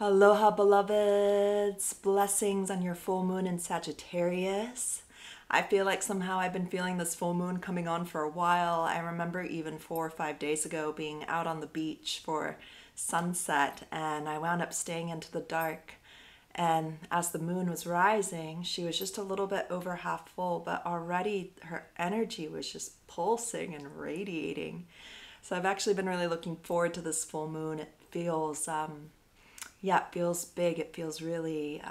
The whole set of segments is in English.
Aloha, beloveds. Blessings on your full moon in Sagittarius. I feel like somehow I've been feeling this full moon coming on for a while. I remember even 4 or 5 days ago being out on the beach for sunset, and I wound up staying into the dark. And as the moon was rising, she was just a little bit over half full, but already her energy was just pulsing and radiating. So I've actually been really looking forward to this full moon. It feels it feels big. It feels really,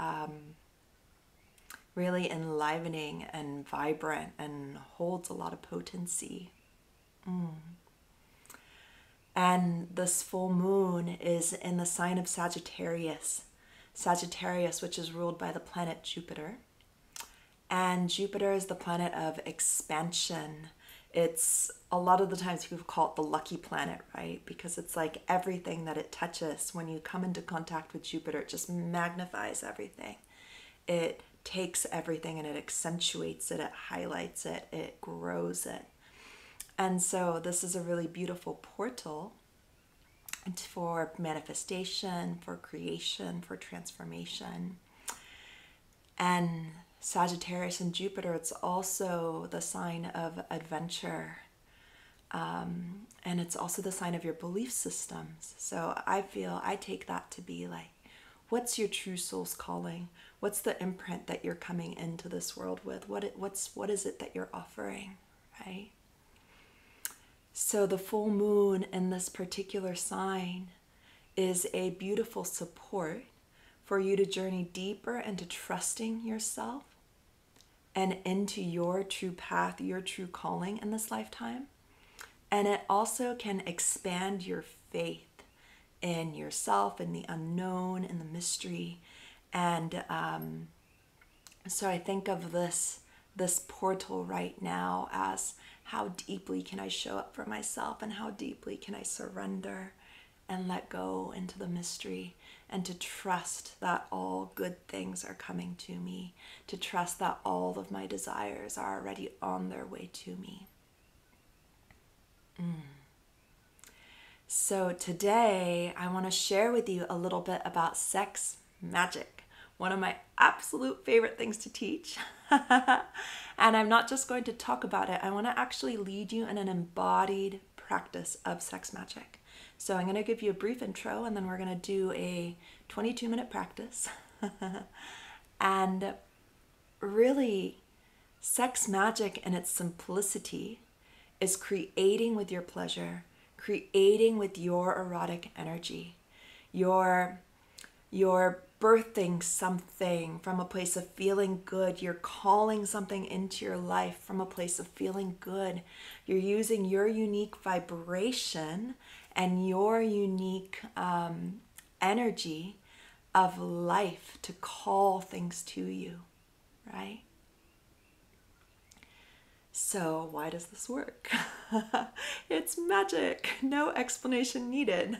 really enlivening and vibrant and holds a lot of potency. And this full moon is in the sign of Sagittarius. Sagittarius, which is ruled by the planet Jupiter. And Jupiter is the planet of expansion. It's a lot of the times people call it the lucky planet, right? Because it's like everything that it touches, when you come into contact with Jupiter, it just magnifies everything. It takes everything and it accentuates it, it highlights it, it grows it. And so this is a really beautiful portal for manifestation, for creation, for transformation. And Sagittarius and Jupiter, it's also the sign of adventure. And it's also the sign of your belief systems. So I take that to be like, what's your true soul's calling? What's the imprint that you're coming into this world with? What is it that you're offering, right? So the full moon in this particular sign is a beautiful support for you to journey deeper into trusting yourself and into your true path, your true calling in this lifetime. And it also can expand your faith in yourself, in the unknown, in the mystery. And so I think of this portal right now as how deeply can I show up for myself, and how deeply can I surrender and let go into the mystery, and to trust that all good things are coming to me, to trust that all of my desires are already on their way to me. So today I want to share with you a little bit about sex magic, one of my absolute favorite things to teach. And I'm not just going to talk about it, I want to actually lead you in an embodied practice of sex magic. So I'm going to give you a brief intro, and then we're going to do a 22-minute practice. And really, sex magic in its simplicity is creating with your pleasure, creating with your erotic energy. You're birthing something from a place of feeling good. You're calling something into your life from a place of feeling good. You're using your unique vibration and your unique energy of life to call things to you, right? So why does this work? It's magic. No explanation needed.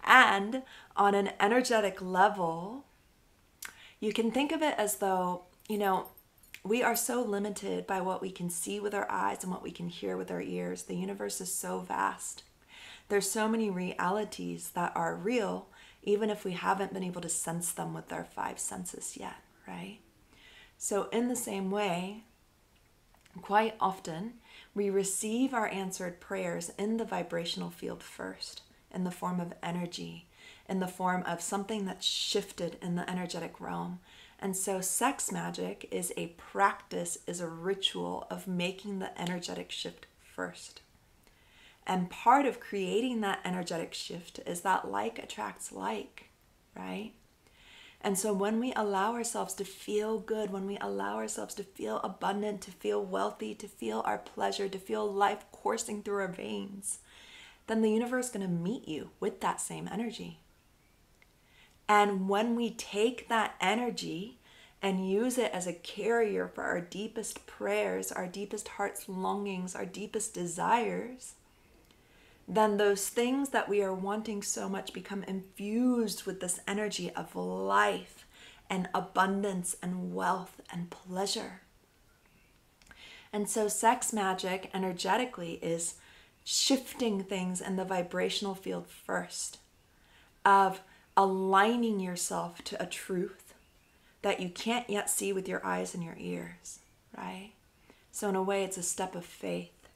And on an energetic level, you can think of it as though, we are so limited by what we can see with our eyes and what we can hear with our ears. The universe is so vast. There's so many realities that are real, even if we haven't been able to sense them with our 5 senses yet, right? So in the same way, quite often, we receive our answered prayers in the vibrational field first, in the form of energy, in the form of something that's shifted in the energetic realm. And so sex magic is a practice, is a ritual of making the energetic shift first. And part of creating that energetic shift is that like attracts like, right? And so when we allow ourselves to feel good, when we allow ourselves to feel abundant, to feel wealthy, to feel our pleasure, to feel life coursing through our veins, then the universe is going to meet you with that same energy. And when we take that energy and use it as a carrier for our deepest prayers, our deepest heart's longings, our deepest desires, then those things that we are wanting so much become infused with this energy of life and abundance and wealth and pleasure. And so sex magic energetically is shifting things in the vibrational field first, of aligning yourself to a truth that you can't yet see with your eyes and your ears, right? So in a way, it's a step of faith.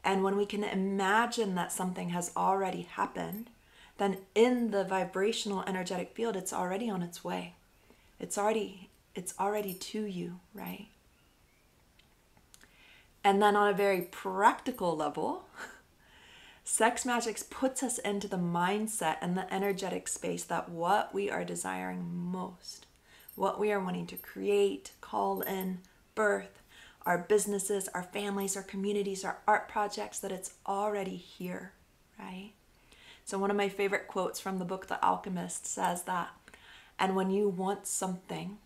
And when we can imagine that something has already happened, then in the vibrational energetic field, it's already on its way. It's already to you, right? And then on a very practical level, sex magic puts us into the mindset and the energetic space that what we are desiring most, what we are wanting to create, call in, birth, our businesses, our families, our communities, our art projects, that it's already here, right? So one of my favorite quotes from the book, The Alchemist, says that, and when you want something,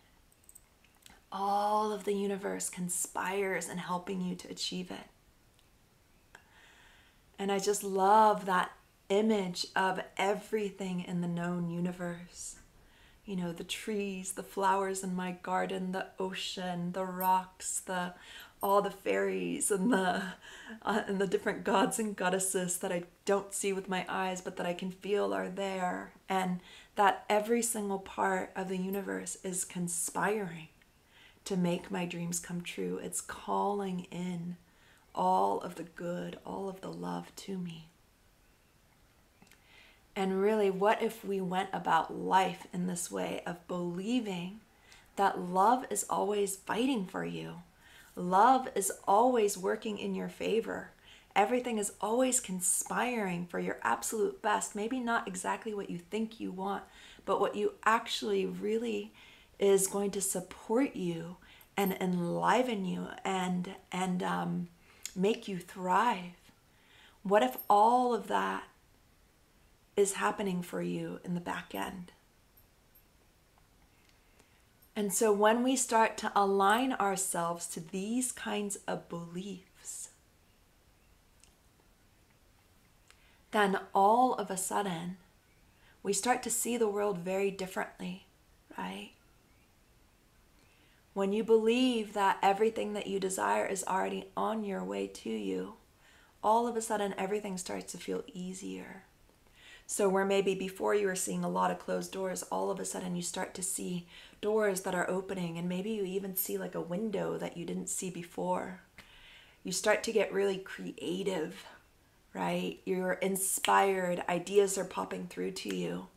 all of the universe conspires in helping you to achieve it. And I just love that image of everything in the known universe. You know, the trees, the flowers in my garden, the ocean, the rocks, all the fairies and the different gods and goddesses that I don't see with my eyes, but that I can feel are there. And that every single part of the universe is conspiring to make my dreams come true. It's calling in all of the good, all of the love to me. And really, what if we went about life in this way of believing that love is always fighting for you? Love is always working in your favor. Everything is always conspiring for your absolute best. Maybe not exactly what you think you want, but what you actually really is going to support you and enliven you and make you thrive. What if all of that is happening for you in the back end? And so when we start to align ourselves to these kinds of beliefs, then all of a sudden we start to see the world very differently, right? When you believe that everything that you desire is already on your way to you, all of a sudden everything starts to feel easier. So where maybe before you were seeing a lot of closed doors, all of a sudden you start to see doors that are opening, and maybe you even see like a window that you didn't see before. You start to get really creative, right? You're inspired, ideas are popping through to you.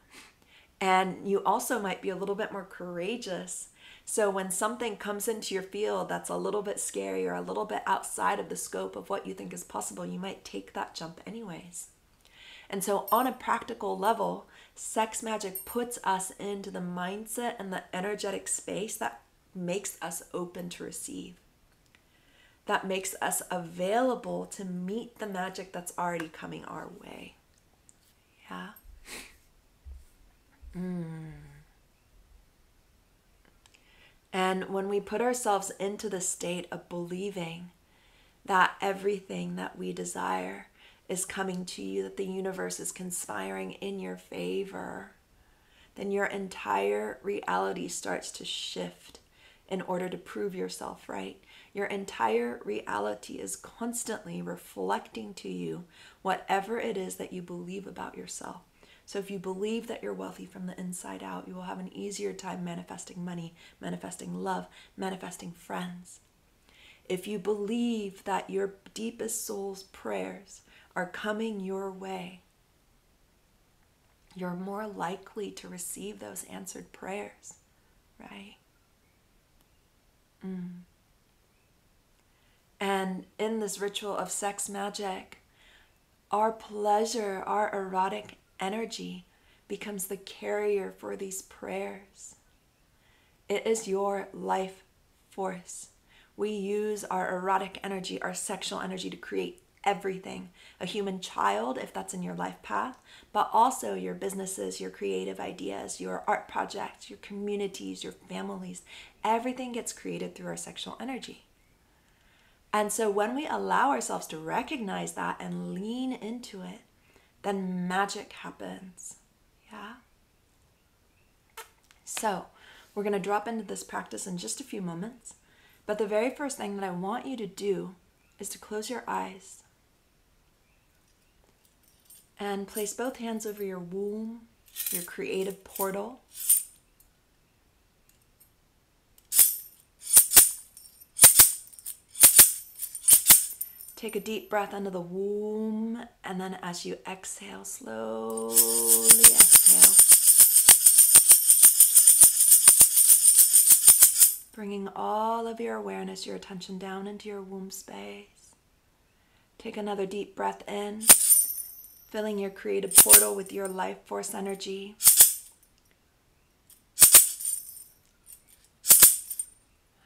And you also might be a little bit more courageous. So when something comes into your field that's a little bit scary or a little bit outside of the scope of what you think is possible, you might take that jump anyways. And so on a practical level, sex magic puts us into the mindset and the energetic space that makes us open to receive. That makes us available to meet the magic that's already coming our way. Yeah? And when we put ourselves into the state of believing that everything that we desire is coming to you, that the universe is conspiring in your favor, then your entire reality starts to shift in order to prove yourself right. Your entire reality is constantly reflecting to you whatever it is that you believe about yourself. So if you believe that you're wealthy from the inside out, you will have an easier time manifesting money, manifesting love, manifesting friends. If you believe that your deepest soul's prayers are coming your way, you're more likely to receive those answered prayers, right? And in this ritual of sex magic, our pleasure, our erotic energy becomes the carrier for these prayers. It is your life force. We use our erotic energy, our sexual energy to create everything. A human child, if that's in your life path, but also your businesses, your creative ideas, your art projects, your communities, your families. Everything gets created through our sexual energy. And so when we allow ourselves to recognize that and lean into it, then magic happens. Yeah? So we're going to drop into this practice in just a few moments. But the very first thing that I want you to do is to close your eyes and place both hands over your womb your creative portal. Take a deep breath into the womb, and then as you exhale, slowly exhale. Bringing all of your awareness, your attention down into your womb space. Take another deep breath in, filling your creative portal with your life force energy.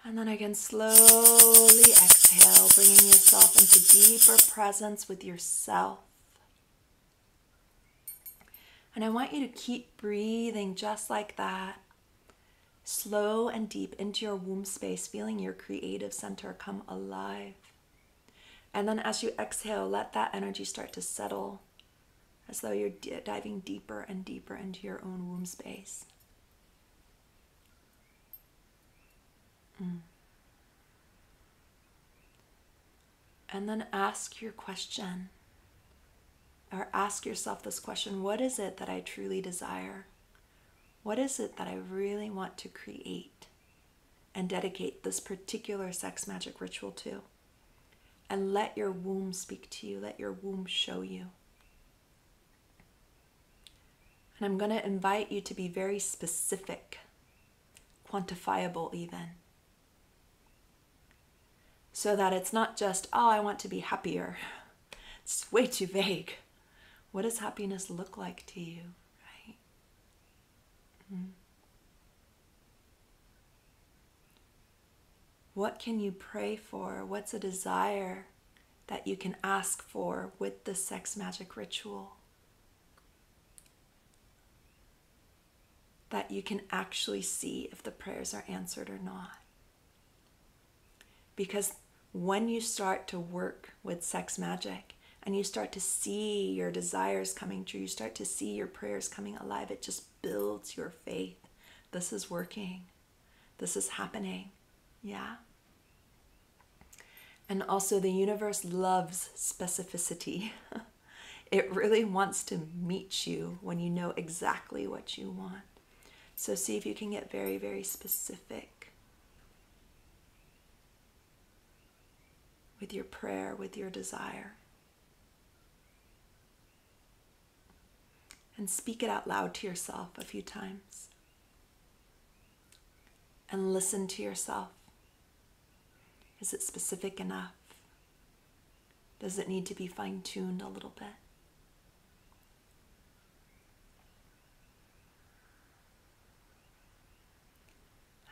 And then again, slowly exhale, bringing yourself into deeper presence with yourself. And I want you to keep breathing just like that. Slow and deep into your womb space, feeling your creative center come alive. And then as you exhale, let that energy start to settle as though you're diving deeper and deeper into your own womb space. And then ask your question, or ask yourself this question: what is it that I truly desire? What is it that I really want to create and dedicate this particular sex magic ritual to? And let your womb speak to you. Let your womb show you. And I'm going to invite you to be very specific, quantifiable even. So that it's not just, oh, I want to be happier. It's way too vague. What does happiness look like to you, right? What can you pray for? What's a desire that you can ask for with the sex magic ritual? That you can actually see if the prayers are answered or not. Because when you start to work with sex magic and you start to see your desires coming true, you start to see your prayers coming alive, it just builds your faith. This is working. This is happening. Yeah? And also the universe loves specificity. It really wants to meet you when you know exactly what you want. So see if you can get very, very specific with your prayer, with your desire. And speak it out loud to yourself a few times. And listen to yourself. Is it specific enough? Does it need to be fine-tuned a little bit?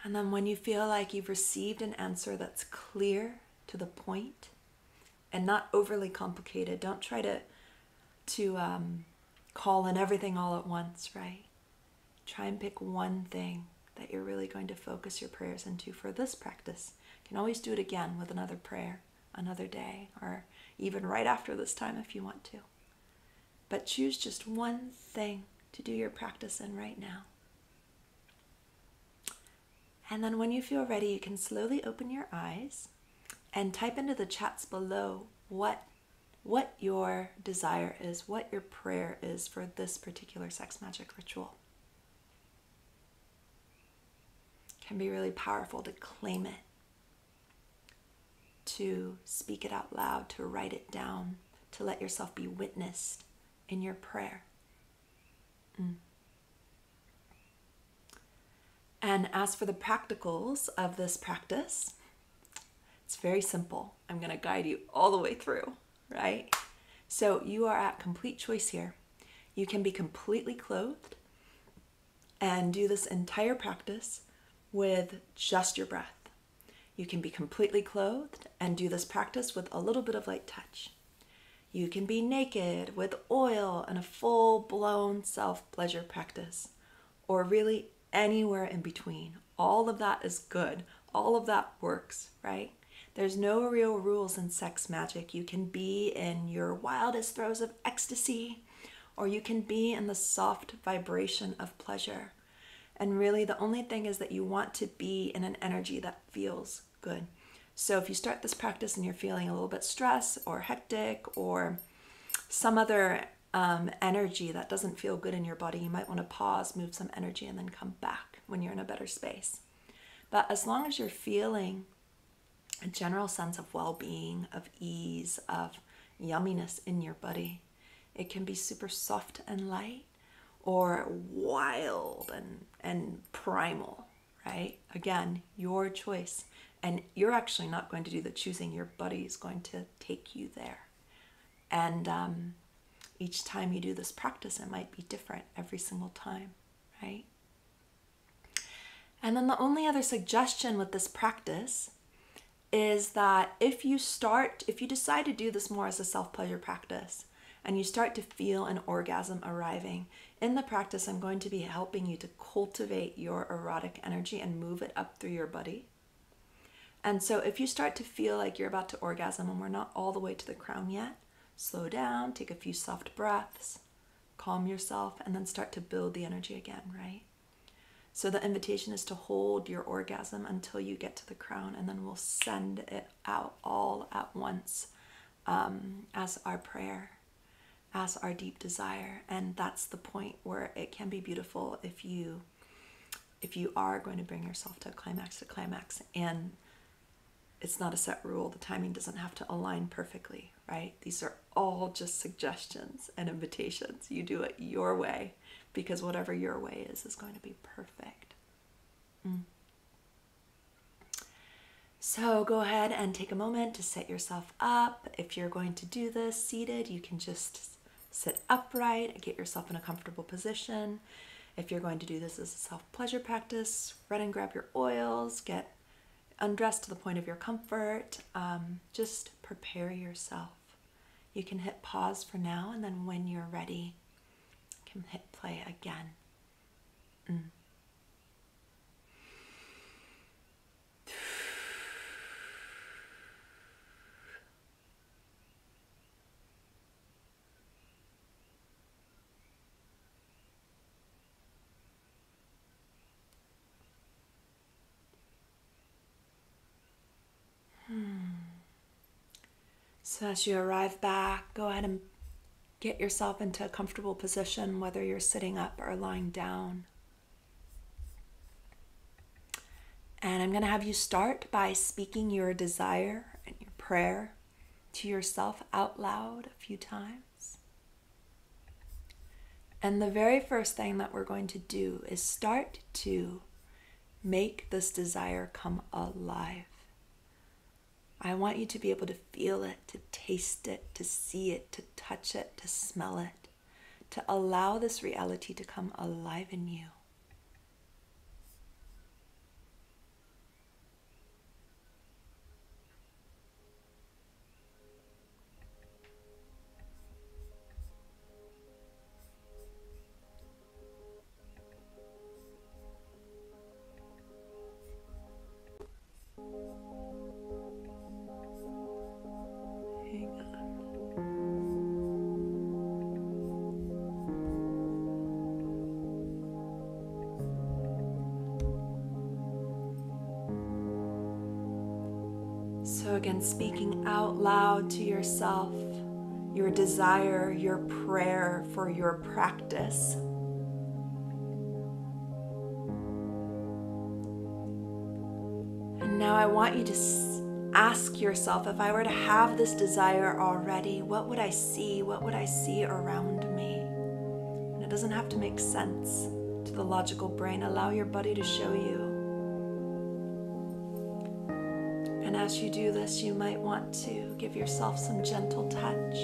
And then when you feel like you've received an answer that's clear, to the point, and not overly complicated, don't try to call in everything all at once, right? Try and pick one thing that you're really going to focus your prayers into for this practice. You can always do it again with another prayer, another day, or even right after this time if you want to. But choose just one thing to do your practice in right now. And then when you feel ready, you can slowly open your eyes and type into the chats below what your desire is, what your prayer is for this particular sex magic ritual. It can be really powerful to claim it, to speak it out loud, to write it down, to let yourself be witnessed in your prayer. And as for the practicals of this practice, it's very simple. I'm going to guide you all the way through, right? So you are at complete choice here. You can be completely clothed and do this entire practice with just your breath. You can be completely clothed and do this practice with a little bit of light touch. You can be naked with oil and a full-blown self-pleasure practice, or really anywhere in between. All of that is good. All of that works, right? There's no real rules in sex magic. You can be in your wildest throes of ecstasy, or you can be in the soft vibration of pleasure. And really the only thing is that you want to be in an energy that feels good. So if you start this practice and you're feeling a little bit stressed or hectic or some other energy that doesn't feel good in your body, you might want to pause, move some energy, and then come back when you're in a better space. But as long as you're feeling a general sense of well-being, of ease, of yumminess in your body, it can be super soft and light or wild and primal, right? Again, your choice. And you're actually not going to do the choosing. Your body is going to take you there. And each time you do this practice, it might be different every single time, right? And then the only other suggestion with this practice is that if you decide to do this more as a self-pleasure practice, and you start to feel an orgasm arriving, in the practice, I'm going to be helping you to cultivate your erotic energy and move it up through your body. And so if you start to feel like you're about to orgasm and we're not all the way to the crown yet, slow down, take a few soft breaths, calm yourself, and then start to build the energy again, right? So the invitation is to hold your orgasm until you get to the crown, and then we'll send it out all at once as our prayer, as our deep desire. And that's the point where it can be beautiful if you are going to bring yourself to climax. And it's not a set rule. The timing doesn't have to align perfectly, right? These are all just suggestions and invitations. You do it your way, because whatever your way is going to be perfect. So go ahead and take a moment to set yourself up. If you're going to do this seated, you can just sit upright and get yourself in a comfortable position. If you're going to do this as a self-pleasure practice, run and grab your oils, get undressed to the point of your comfort. Just prepare yourself. You can hit pause for now, and then when you're ready, you can hit play again. So as you arrive back, go ahead and get yourself into a comfortable position, whether you're sitting up or lying down. And I'm going to have you start by speaking your desire and your prayer to yourself out loud a few times. And the very first thing that we're going to do is start to make this desire come alive. I want you to be able to feel it, to taste it, to see it, to touch it, to smell it, to allow this reality to come alive in you. So again, speaking out loud to yourself, your desire, your prayer for your practice. And now I want you to ask yourself, if I were to have this desire already, what would I see? What would I see around me? And it doesn't have to make sense to the logical brain. Allow your body to show you. And as you do this, you might want to give yourself some gentle touch.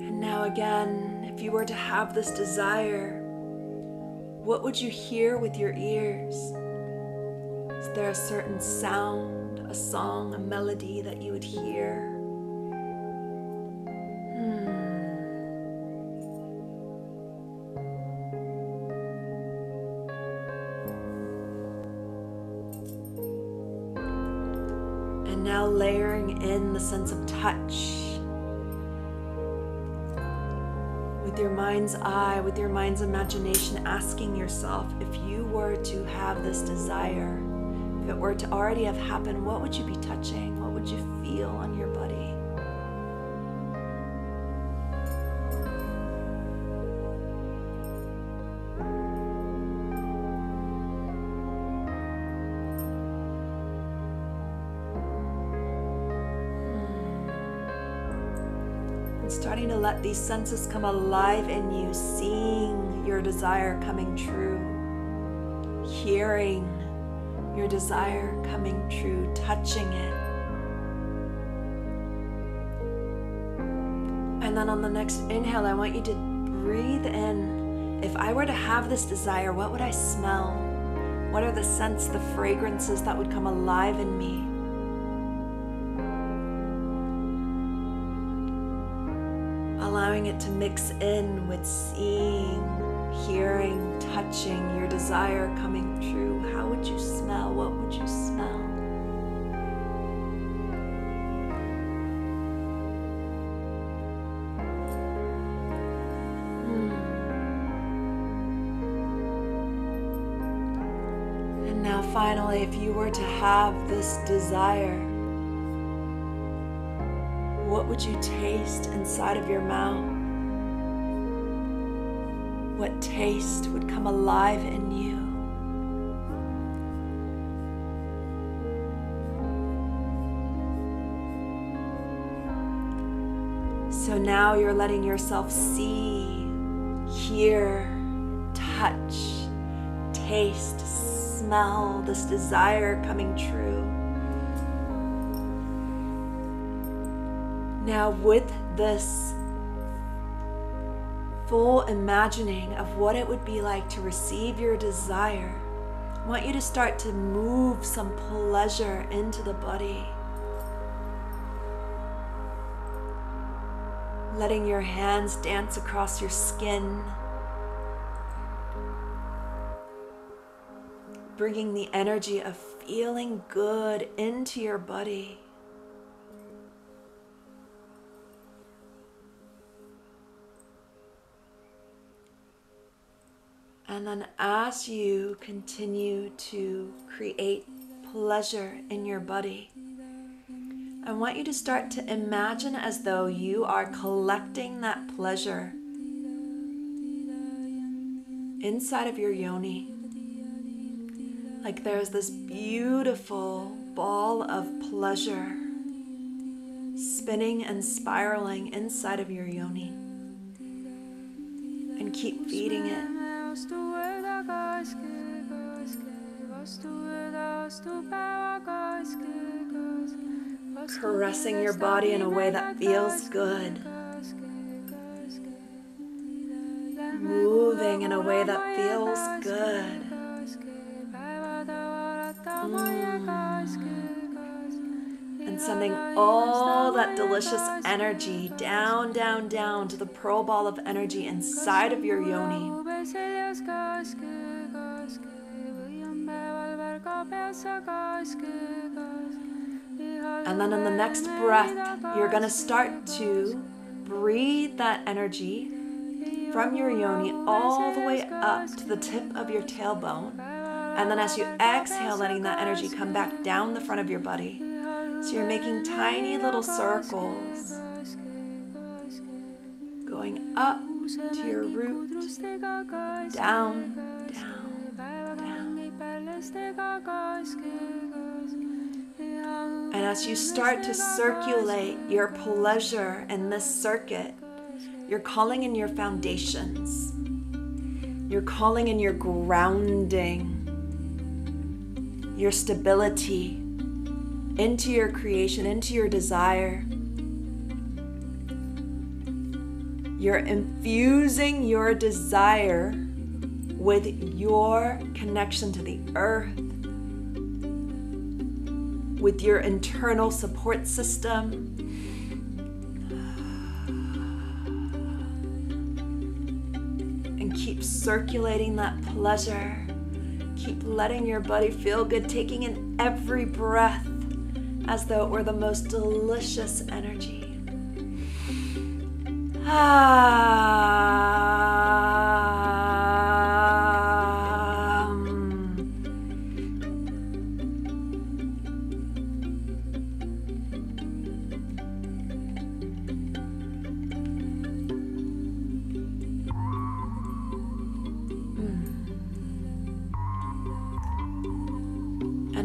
And now again, if you were to have this desire, what would you hear with your ears? Is there a certain sound, a song, a melody that you would hear? And now layering in the sense of touch. With your mind's eye, with your mind's imagination, asking yourself, if you were to have this desire, if it were to already have happened, what would you be touching? What would would you feel on your body? And starting to let these senses come alive in you, seeing your desire coming true, hearing your desire coming true, touching it. And then on the next inhale, I want you to breathe in. If I were to have this desire, what would I smell? What are the scents, the fragrances that would come alive in me? Allowing it to mix in with seeing, hearing, touching, your desire coming true. How would you smell? What would you smell? And now finally, if you were to have this desire, what would you taste inside of your mouth? What taste would come alive in you? So now you're letting yourself see, hear, touch, taste, smell this desire coming true. Now with this full imagining of what it would be like to receive your desire, I want you to start to move some pleasure into the body. Letting your hands dance across your skin. Bringing the energy of feeling good into your body. And then as you continue to create pleasure in your body, I want you to start to imagine as though you are collecting that pleasure inside of your yoni. Like there's this beautiful ball of pleasure spinning and spiraling inside of your yoni. And keep feeding it. Caressing your body in a way that feels good. Moving in a way that feels good. And sending all that delicious energy down, down, down to the pearl ball of energy inside of your yoni. And then in the next breath, you're going to start to breathe that energy from your yoni all the way up to the tip of your tailbone. And then as you exhale, letting that energy come back down the front of your body. So you're making tiny little circles, going up to your root, down, down, down. And as you start to circulate your pleasure in this circuit, you're calling in your foundations. You're calling in your grounding, your stability into your creation, into your desire. You're infusing your desire with your connection to the earth, with your internal support system. And keep circulating that pleasure. Keep letting your body feel good, taking in every breath as though it were the most delicious energy.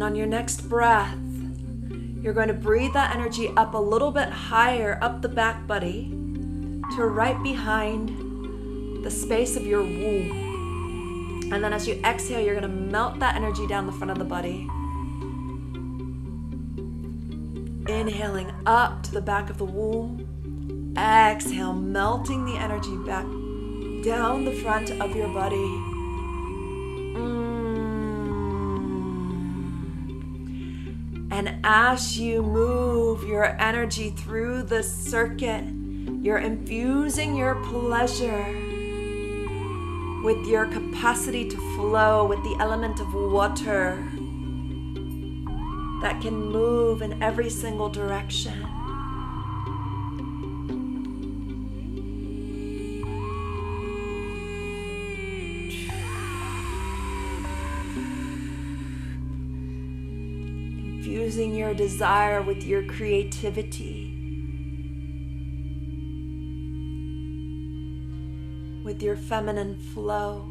And on your next breath, you're going to breathe that energy up a little bit higher, up the back body, to right behind the space of your womb. And then as you exhale, you're going to melt that energy down the front of the body. Inhaling up to the back of the womb. Exhale, melting the energy back down the front of your body. And as you move your energy through the circuit, you're infusing your pleasure with your capacity to flow with the element of water that can move in every single direction. Infusing your desire with your creativity, with your feminine flow.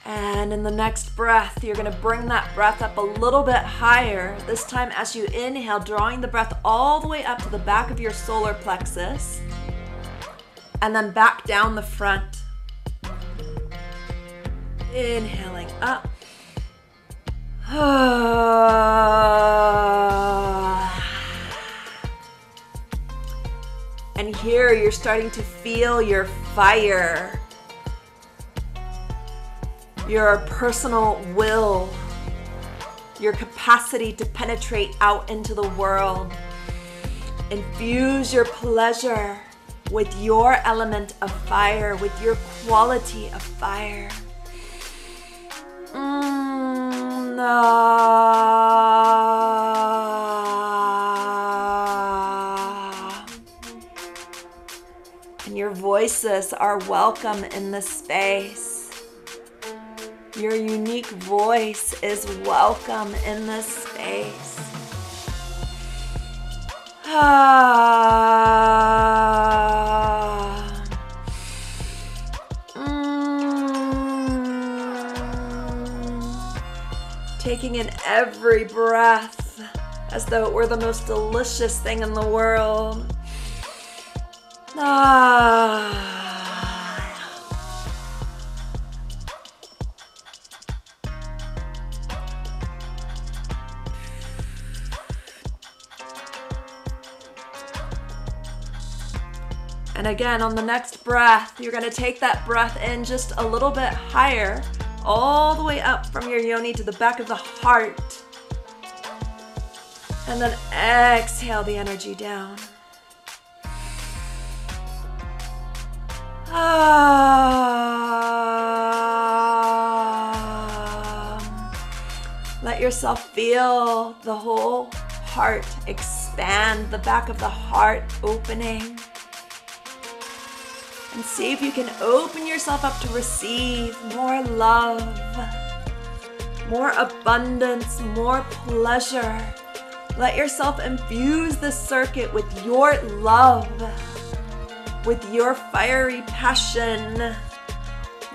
And in the next breath, you're going to bring that breath up a little bit higher. This time as you inhale, drawing the breath all the way up to the back of your solar plexus. And then back down the front. Inhaling up. And here you're starting to feel your fire, your personal will, your capacity to penetrate out into the world. Infuse your pleasure with your element of fire, with your quality of fire. And your voices are welcome in this space. Your unique voice is welcome in this space. Taking in every breath as though it were the most delicious thing in the world. And again, on the next breath, you're going to take that breath in just a little bit higher, all the way up from your yoni to the back of the heart. And then exhale the energy down. Let yourself feel the whole heart expand, the back of the heart opening. And see if you can open yourself up to receive more love, more abundance, more pleasure. Let yourself infuse the circuit with your love, with your fiery passion,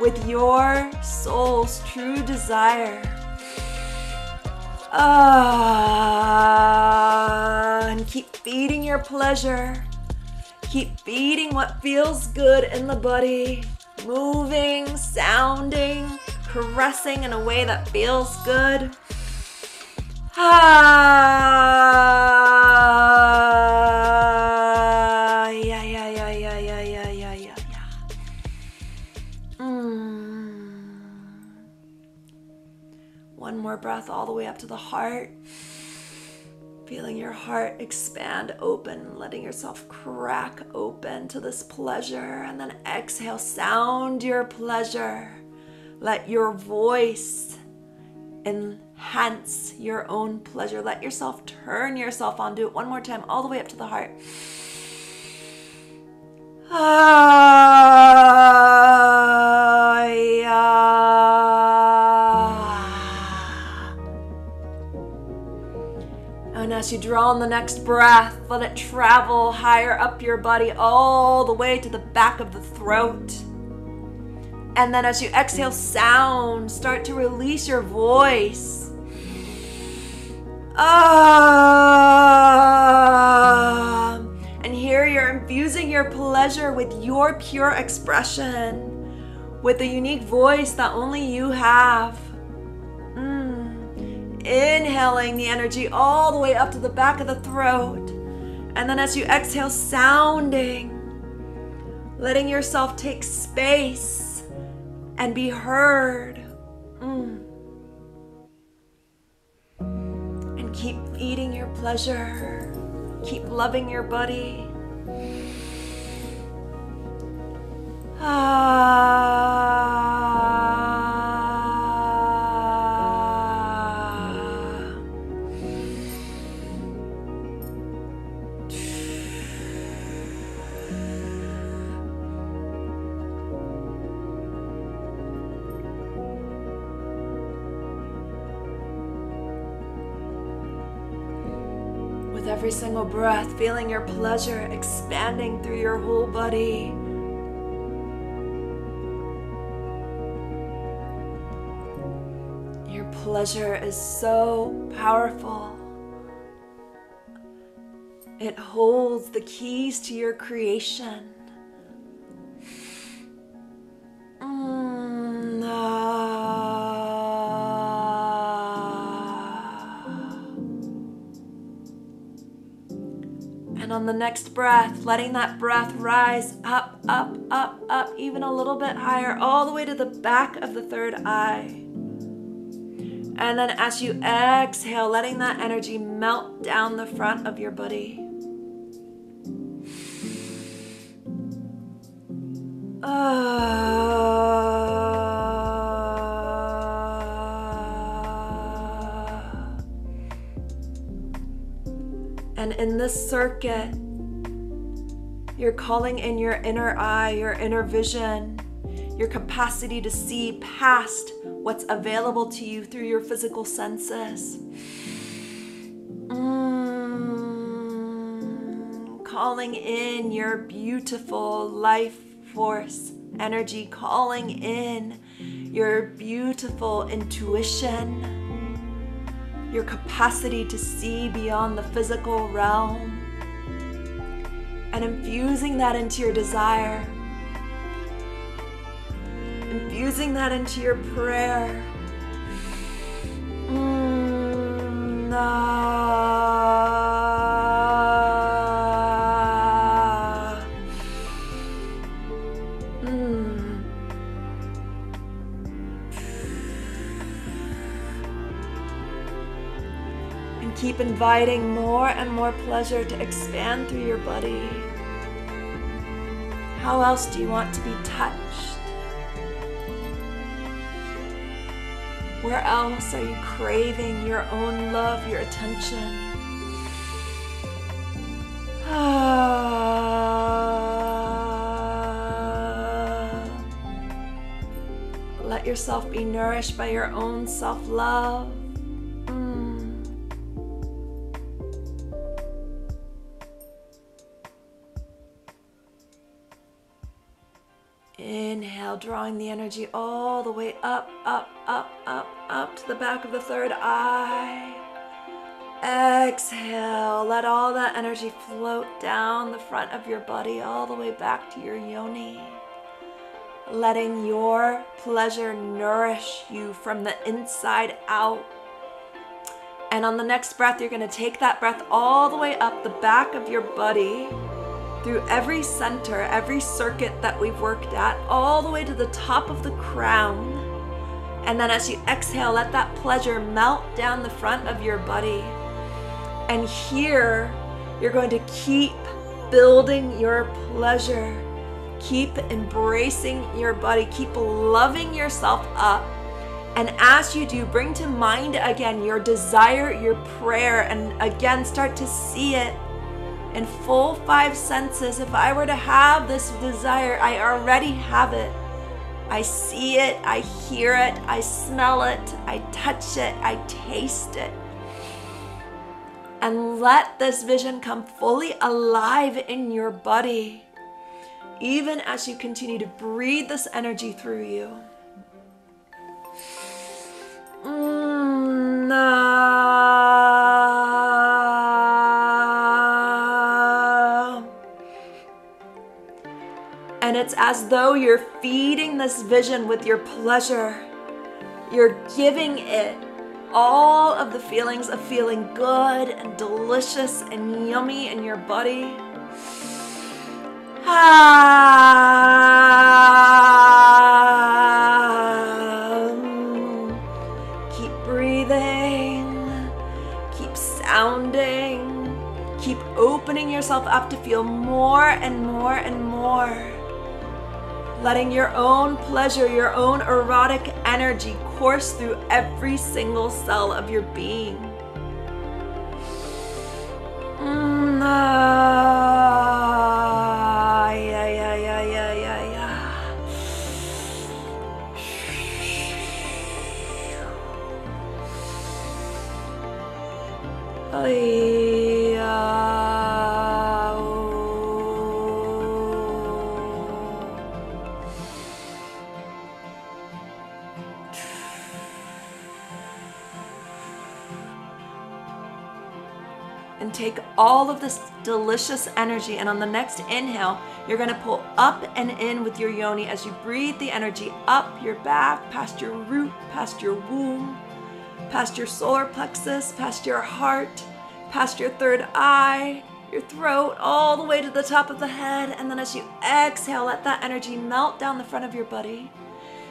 with your soul's true desire. And keep feeding your pleasure. Keep feeding what feels good in the body, moving, sounding, caressing in a way that feels good. One more breath all the way up to the heart. Feeling your heart expand open, letting yourself crack open to this pleasure. And then exhale, sound your pleasure. Let your voice enhance your own pleasure. Let yourself turn yourself on. Do it one more time, all the way up to the heart. And as you draw in the next breath, let it travel higher up your body all the way to the back of the throat. And then as you exhale sound, start to release your voice. And here you're infusing your pleasure with your pure expression, with a unique voice that only you have. Inhaling the energy all the way up to the back of the throat. And then as you exhale, sounding, letting yourself take space and be heard. And keep feeding your pleasure. Keep loving your body. With every single breath, feeling your pleasure expanding through your whole body. Your pleasure is so powerful. It holds the keys to your creation. And on the next breath, letting that breath rise up, up, up, up, even a little bit higher, all the way to the back of the third eye. And then as you exhale, letting that energy melt down the front of your body. And in this circuit, you're calling in your inner eye, your inner vision, your capacity to see past what's available to you through your physical senses. Calling in your beautiful life force energy, calling in your beautiful intuition, your capacity to see beyond the physical realm, and infusing that into your desire, infusing that into your prayer. Keep inviting more and more pleasure to expand through your body. How else do you want to be touched? Where else are you craving your own love, your attention? Let yourself be nourished by your own self-love. Inhale, drawing the energy all the way up, up, up, up, up to the back of the third eye. Exhale, let all that energy float down the front of your body all the way back to your yoni. Letting your pleasure nourish you from the inside out. And on the next breath, you're going to take that breath all the way up the back of your body, through every center, every circuit that we've worked at, all the way to the top of the crown. And then as you exhale, let that pleasure melt down the front of your body. And here, you're going to keep building your pleasure. Keep embracing your body. Keep loving yourself up. And as you do, bring to mind again your desire, your prayer, and again, start to see it in full five senses. If I were to have this desire, I already have it. I see it, I hear it, I smell it, I touch it, I taste it. And let this vision come fully alive in your body, even as you continue to breathe this energy through you. And it's as though you're feeding this vision with your pleasure. You're giving it all of the feelings of feeling good and delicious and yummy in your body. Keep breathing, keep sounding, keep opening yourself up to feel more and more and more. Letting your own pleasure, your own erotic energy course through every single cell of your being. And take all of this delicious energy, and on the next inhale, you're going to pull up and in with your yoni as you breathe the energy up your back, past your root, past your womb, past your solar plexus, past your heart, past your third eye, your throat, all the way to the top of the head. And then as you exhale, let that energy melt down the front of your body.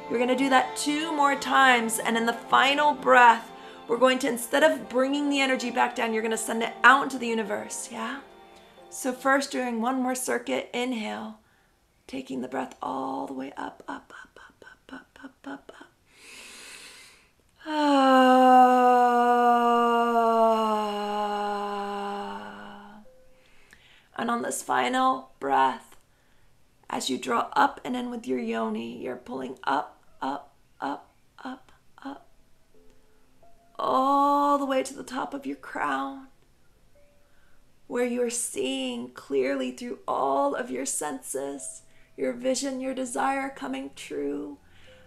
You're going to do that 2 more times, and in the final breath, we're going to, instead of bringing the energy back down, you're going to send it out into the universe, yeah? So first, doing 1 more circuit, inhale, taking the breath all the way up, up, up, up, up, up, up, up, up. And on this final breath, as you draw up and in with your yoni, you're pulling up, up, up, up, up, all the way to the top of your crown, where you are seeing clearly through all of your senses, your vision, your desire coming true.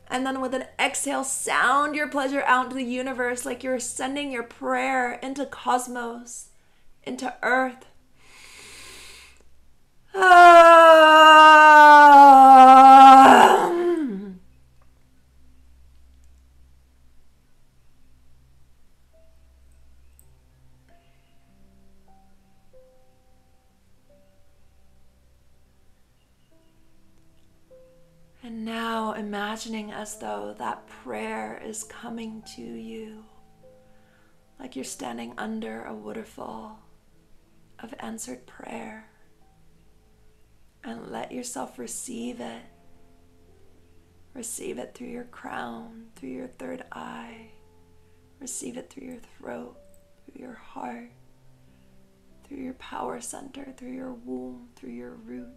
And then with an exhale, sound your pleasure out into the universe like you're sending your prayer into cosmos, into earth. And now imagining as though that prayer is coming to you, like you're standing under a waterfall of answered prayer. And let yourself receive it. Receive it through your crown, through your third eye. Receive it through your throat, through your heart, through your power center, through your womb, through your root.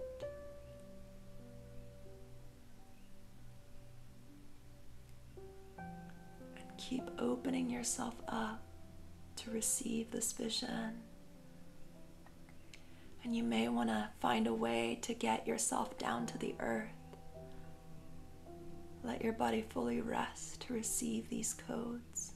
And keep opening yourself up to receive this vision. And you may want to find a way to get yourself down to the earth. Let your body fully rest to receive these codes.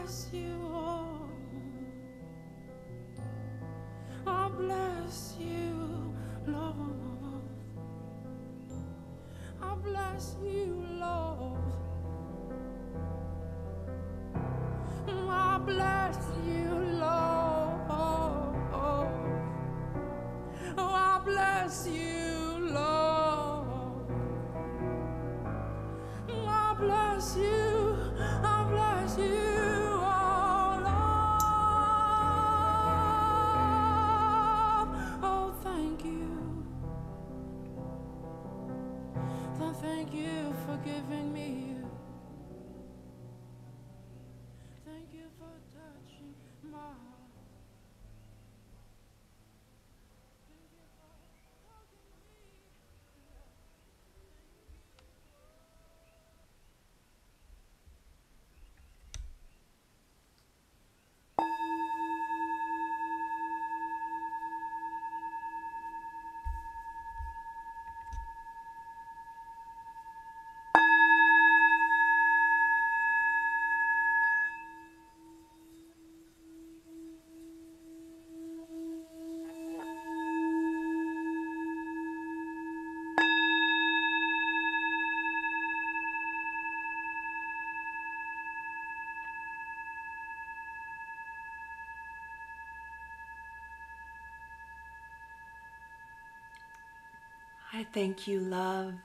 bless you, oh. I bless you, Lord. I bless you, Lord. I bless you, Lord. Oh, I bless you, Lord. I bless you. I bless you, oh Lord. Oh, thank you. Thank you for giving me you. Thank you for touching my heart. Thank you for hugging me. I thank you, love.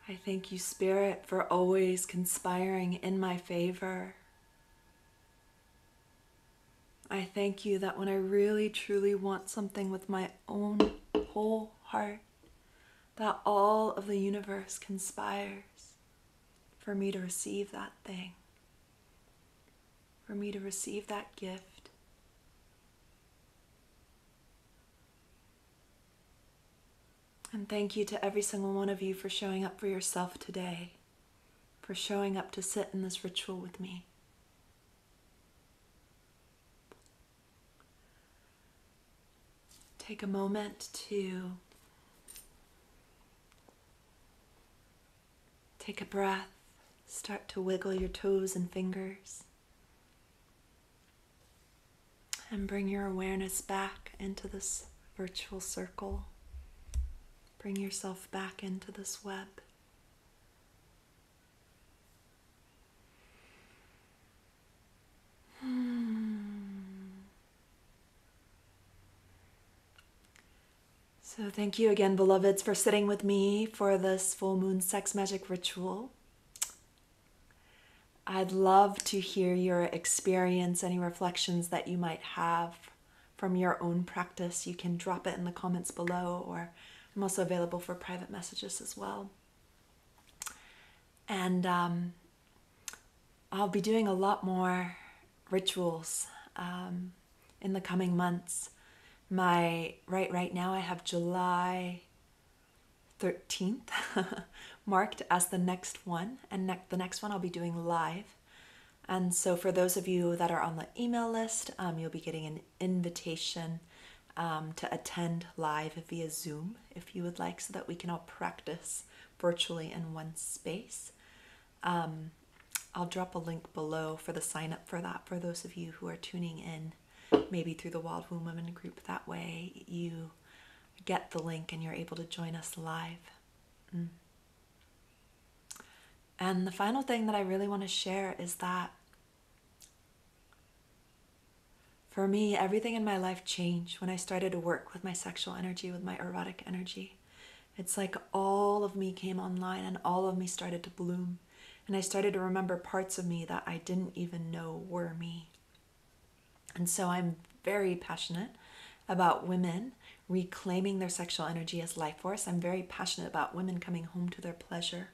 I thank you, Spirit, for always conspiring in my favor. I thank you that when I really truly want something with my own whole heart, that all of the universe conspires for me to receive that thing, for me to receive that gift. And thank you to every single one of you for showing up for yourself today, for showing up to sit in this ritual with me. Take a moment to take a breath, start to wiggle your toes and fingers, and bring your awareness back into this virtual circle. Bring yourself back into this web. So thank you again, beloveds, for sitting with me for this full moon sex magic ritual. I'd love to hear your experience, any reflections that you might have from your own practice. You can drop it in the comments below, or I'm also available for private messages as well. And I'll be doing a lot more rituals in the coming months. Right now I have July 13th marked as the next one, and the next one I'll be doing live. And so for those of you that are on the email list, you'll be getting an invitation to attend live via Zoom if you would like, so that we can all practice virtually in one space. I'll drop a link below for the sign up for that for those of you who are tuning in, maybe through the Wild Womb Women group. That way you get the link and you're able to join us live. And the final thing that I really want to share is that for me, everything in my life changed when I started to work with my sexual energy, with my erotic energy. It's like all of me came online and all of me started to bloom. And I started to remember parts of me that I didn't even know were me. And so I'm very passionate about women reclaiming their sexual energy as life force. I'm very passionate about women coming home to their pleasure.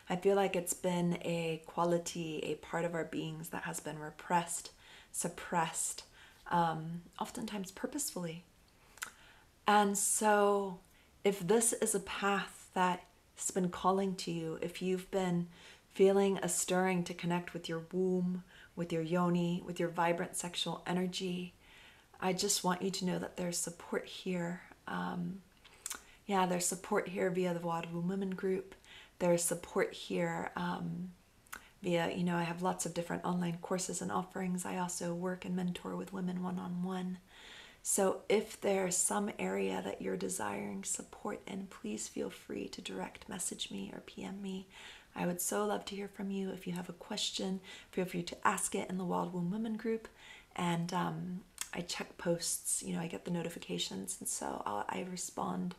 I feel like it's been a quality, a part of our beings that has been repressed, suppressed, oftentimes purposefully. And so if this is a path that's been calling to you, if you've been feeling a stirring to connect with your womb, with your yoni, with your vibrant sexual energy, I just want you to know that there's support here. There's support here via the Wild Womb Women group. there's support here via, you know, I have lots of different online courses and offerings. I also work and mentor with women one-on-one. So if there's some area that you're desiring support in, please feel free to direct message me or PM me. I would so love to hear from you. If you have a question, feel free to ask it in the Wild Womb Women group. And I check posts, you know, I get the notifications, and so I respond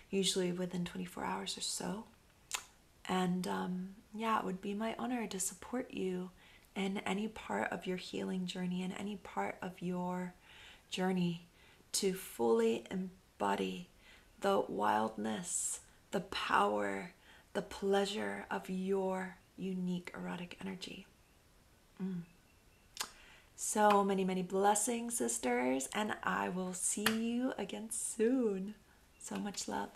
usually within 24 hours or so. And yeah, it would be my honor to support you in any part of your healing journey, in any part of your journey to fully embody the wildness, the power, the pleasure of your unique erotic energy. So many, many blessings, sisters, and I will see you again soon. So much love.